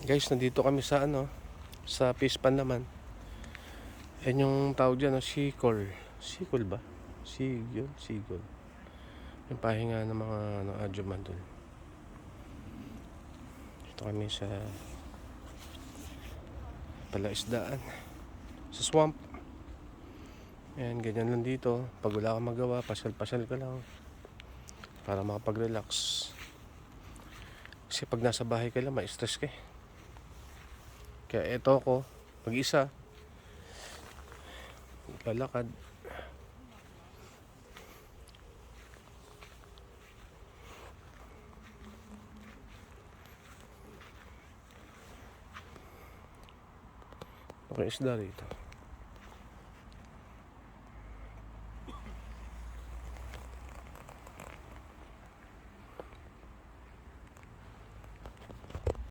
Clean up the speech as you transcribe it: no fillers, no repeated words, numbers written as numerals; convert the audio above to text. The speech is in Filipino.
Guys, nandito kami sa sa Pispan naman. Yan yung tawag dyan, Sikol. Sikol ba? Sigol, Sigol. Yung pahinga ng mga adjuman dun. Dito kami sa palaisdaan. Sa swamp. Yan, ganyan lang dito. Pag wala kang magawa, pasyal-pasyal ka lang. Para makapag-relax. Kasi pag nasa bahay ka lang, ma-stress ka eh. Kaya eto ako, mag-isa, lalakad. Okay, isda rito.